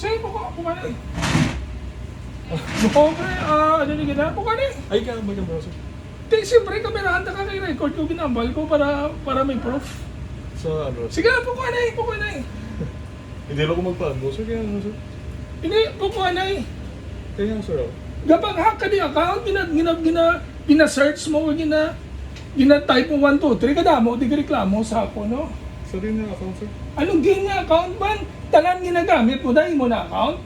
Sige, buka na eh. Okay, ano ni kita? Buka na eh. Ay, kaya ba yung browser? Di, siyempre, kamerahan ka kay record ko, ginambal ko para may proof. Sa ano? Sige, buka na eh. Hindi lang ako magpa-ano, sir. Kaya ano, sir? Hindi, buka na eh. Kaya nga, sir. Gabang hack ka di account, gina-search mo, gina-type mo 1, 2, 3, kada mo, di ka reklamo sa ako, no? Sa rin na account, sir. Anong game nga account man? Tanan ginagamit mo, dahil mo na account.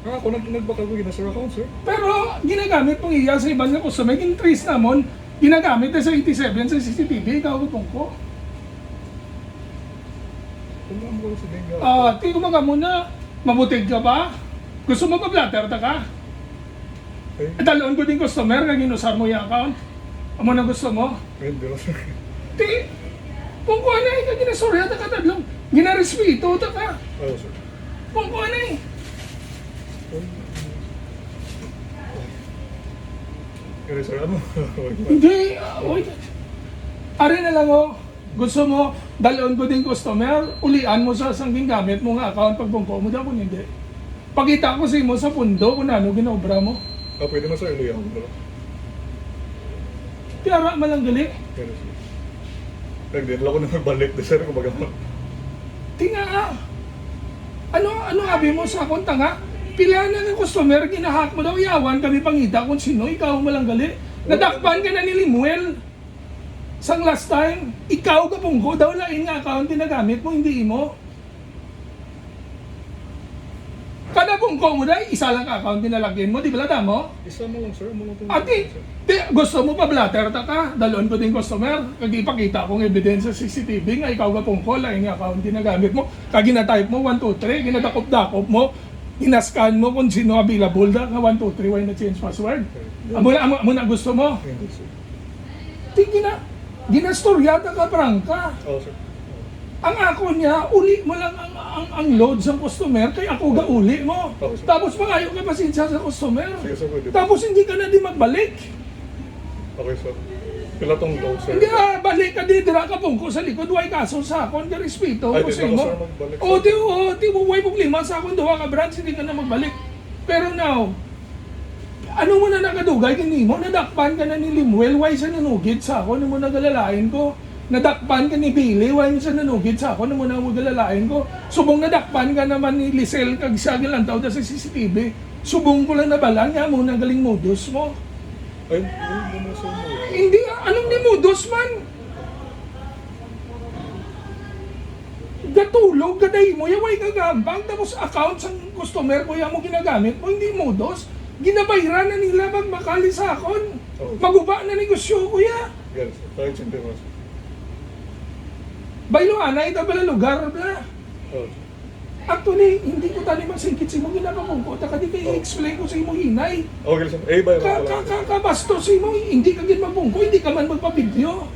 Ako nagbakal ko gina-sir account, sir. Pero ginagamit mong iya sa ibang nga customer, trace namon, ginagamit na sa 87 sa CCTV, ikaw utong ko. Kung naman ko sa Benga. Tingko mga muna, mabutig ka ba? Gusto mo pa-blatter ta ka? Ay, Dalon ko din customer, kaya ginusar mo yung account. Amo na gusto mo? ay, hindi lang, sir. Ti, kung kuha na ikaw, ginasorya ta ka tadlong, ginarespeto ta ka. Oo, sir. Kung kuha na eh. Kaya, sir, ano? Hindi, wait. Ari na lang oh. Gusto mo, dalon ko din customer, ulian mo sa sangging gamit mo nga account pagbungko mo daw kung hindi. Pakita ko sa imo sa pundo kung ano ginobra mo. Pwede na, sir. Iluya ko. Tiara malang gali. Kaya, sir. Hindi na ako na magbalik, sir. Kumbaga mo. Tinga ano abi mo sa akong tanga? Pila na ng customer, ginahak mo daw, yawan kami pangita kung sino, ikaw malang gali. Nadakpan ka na ni Limuel. Sang last time, ikaw ka pungko daw lain nga account ginagamit mo, hindi mo. Kada pungko mo dahil, isa lang account dinalagyan mo, di ba lada mo? Isa mo lang, sir. Mo lang Ati, gusto mo pa blatter ta ka, dalon ko din customer, kag ipakita kong evidence sa CCTV nga ikaw ka pungko, lain nga account ginagamit mo, kag gina-type mo 1, 2, 3, ginadakop-dakop mo, ginascan mo kung sino available da, nga 1, 2, 3, why na change password? Amo na gusto mo? Hindi, sir. Tingin ginastorya ta ka prangka. Oo, sir. Ang ako niya, uli mo lang ang load sa customer, kaya ako ga uli mo. Okay, sir. Tapos mangayo ka pasensya sa customer. Sige, sir, pwede. Tapos hindi ka na di magbalik. Okay, sir. Pila tong load, sir. Hindi balik ka di, dira ka pungko sa likod, way kaso sa akon, ka respeto Ay, ko di sa na imo. ako, sir, magbalik, sir. Di mo way problema sa akon, duha ka branch, hindi ka na magbalik. Pero now, ano mo na nakadugay kini mo? Nadakpan ka na ni Limuel, why sa nanugid sa ako, ano mo nagalalain ko? Nadakpan ka ni Billy, why sa nanugid sa ako, ano mo nagalalain ko? Subong nadakpan ka naman ni Lisel, kag siya gilantaw da sa CCTV. Subong ko lang nabalan, nga mo nagaling modus mo. Ay, hindi mo, sir. Hindi, anong ni modus man? Gatulog, gaday mo, yaway kagambang, tapos account sa customer ko, mo ginagamit mo, hindi modus. Ginabayran na nila magmakali sa akon. Oo. Maguba na negosyo ko ya. Yes, sir. Kahit hindi mo, sir. Baylo anay, ito pala lugar bla. Oo. Actually, hindi ko tani magsingkit sa imo ginapamong ko. Taka di kayo Oo. explain ko sa imo hinay. Okay, sir. Ay, bayo ko lang. Kabasto sa imo, hindi ka gin mabungko, hindi ka man magpa-video.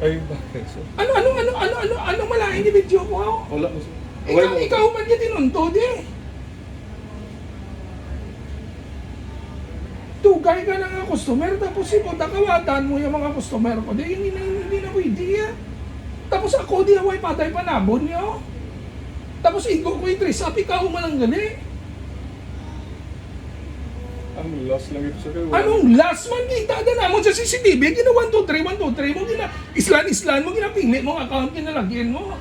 Ay, bakit, sir? Ano malaking ni video ko? Wala mo, sir. Ikaw man ka tinuntod eh. Tugay ka na nga customer, tapos nakawatan mo yung mga customer ko, hindi na pwede yan. Tapos ako di away patay panabon niyo. Tapos igo ko i-trace up, ikaw malang gali. Ang last lang ito, sir. Anong last man kita na namon sa CCTV, gina 1, 2, 3, 1, 2, 3 mo, gina islan mo, ginapili mo, account ginalagyan mo.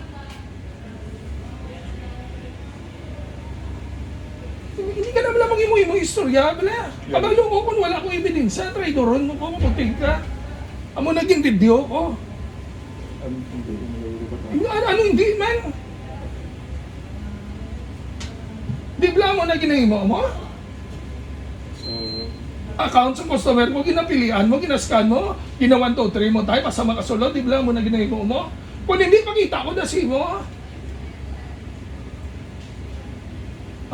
Hindi ka naman lang mag-imo-imo istorya, bala. Kapag ko kung wala ko ebidensya, traidoron mo ko, mabuting ka. Amo naging video ko. Ano hindi man? Di ba mo na ginahimo mo? Account sa customer mo, ginapilian mo, ginascan mo, gina 1, 2, 3 mo tayo, pasama kasulod, di ba mo na ginahimo mo? Kung hindi, pakita ko na si mo.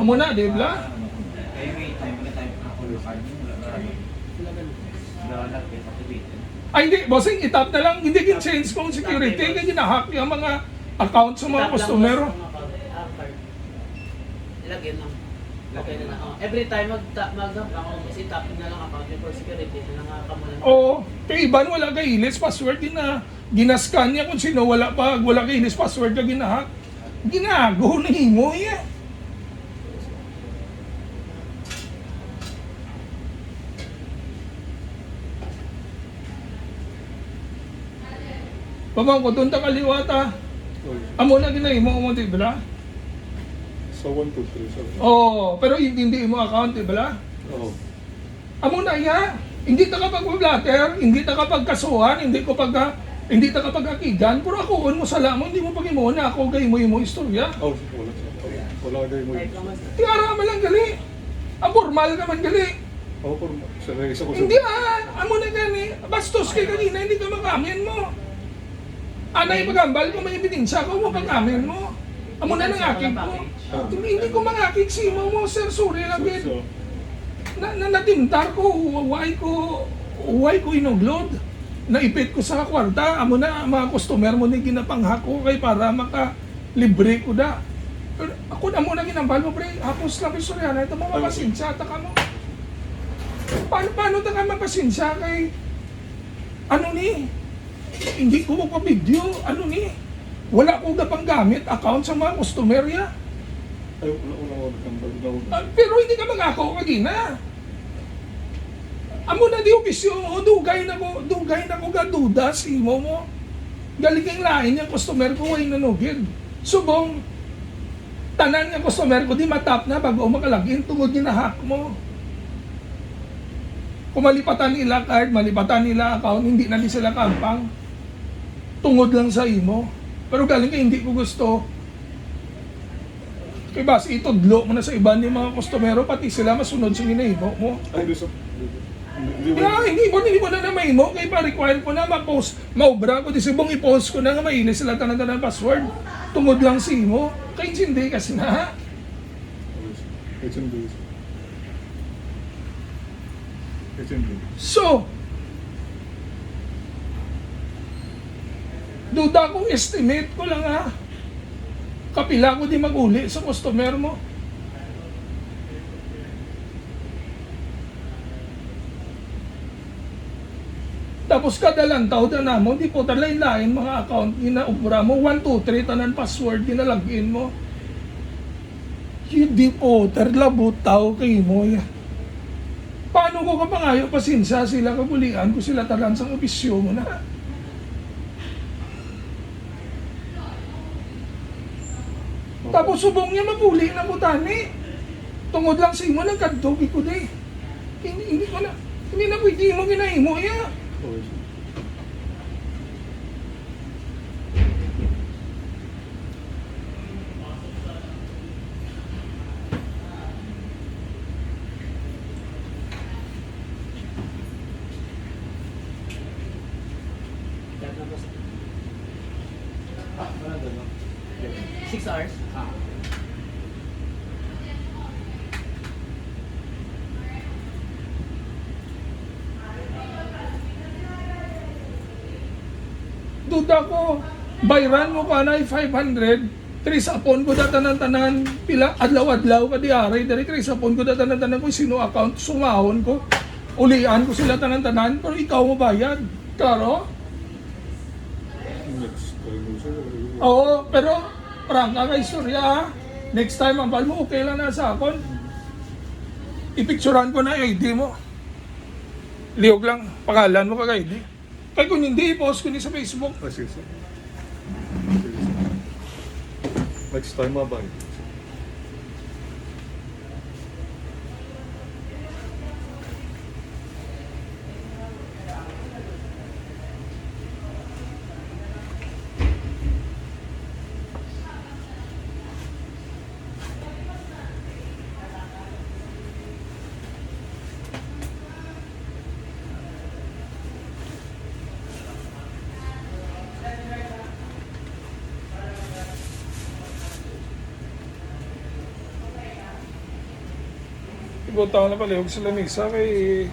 Amo na, di ba? Ay hindi, bossing, itap na lang, hindi kin-change kong security, kaya ginahack yung mga account sa mga customer. Ilagyan lang. Lagyan na lang. Every time mag-account kasi tapin na lang account for security na lang kamo lang. Oo, kay iban wala kay ilis password ginascan niya kung sino wala kay ilis password ka ginahack. Ginago na himo yan. Pamangko, doon ta kaliwata. Oh, Amo na ginahimo mo, di ba? so 1, 2, 3, so. Oo, pero hindi mo account, di ba? Oo. Amo na iya. Hindi ta kapag blatter, hindi ta kapag kasuhan, hindi ta kapag akigan, pero ako mo sa lamo, hindi mo pag imo na ako gay mo istorya. Oh, wala. Wala kayo mo. Kahit lang mas... Tiara man lang gali. Ang formal ka man gali. Oo, pero isa ko Hindi amo na gani. Bastos kay kanina, hindi ka mag-amin mo. Anay pagambal ko may ebidensya ko mo pag-amin mo. Amo na nang akit mo. Hindi ko mangakit si mo, sir, sorry lang din. So, Natimtar ko, huway ko inuglod. Naipit ko sa kwarta, amo na mga customer mo ni ginapanghak ko kay para maka-libre ko da. Pero ako na muna ginambal mo, pre, hapos lang istorya na ito, mapapasensya, taka mo. Paano taka mapasensya kay, ano ni, hindi ko magpa-video, ano ni, wala ko gapang gamit, account sa mga customer ya. ay, wala. Pero hindi ka mag-ako kagina. Amo na di opisyo mo, dugay na ko gaduda si mo. Galing lain yung customer ko ay nanugid. Subong, tanan yung customer ko di matap na bago makalagin tungod ginahak mo. Kung malipatan nila card, malipatan nila account, hindi na di sila kampang. Tungod lang sa imo. Pero galing ka hindi ko gusto. Kaya basi itudlo mo na sa iba ni mga customero, pati sila masunod sa ginahimo mo. Ay, gusto. Kaya hindi mo na may mo, kaya pa-require ko na ma-post. Maubra ko, di subong i-post ko na nga mailis sila tanan-tanan password. Tungod lang si mo. Kaya hindi kasi na. It's in this. So, duda kong estimate ko lang ha. Kapila ko di mag-uli sa customer mo. Tapos kada lantaw na mo, di po talain-lain mga account, ginaubra mo, 1, 2, 3, tanan password, ginalagin mo. Hindi po, labutaw kay mo yan. Paano ko kapangayo pasensya sila kabulian ko sila talan sa obisyo mo na? Tapos subong niya mabuli na ko tani. Tungod lang sa imo nagkadtogi ko di. Hindi na pwede mo ginahimo ya. Kahit lang mas... 6 hours? Duda ko, bayran mo pa na 500, Tris apon ko datanan-tanan, pila adlaw-adlaw ka di aray, dari Tris apon ko datanan-tanan ko sino account, sumahon ko, ulian ko sila tanan-tanan, pero ikaw mo bayad. Klaro? Oo, pero prangka ka istorya ha. Next time ang bal mo, okay lang na sa akon. Ipicturan ko na ID mo. Liog lang, pangalan mo kag ID. Kaya kung hindi, i-post ko ni sa Facebook. Sige. Next time, mabay. Ibutaw na pala yung sa lamisa kay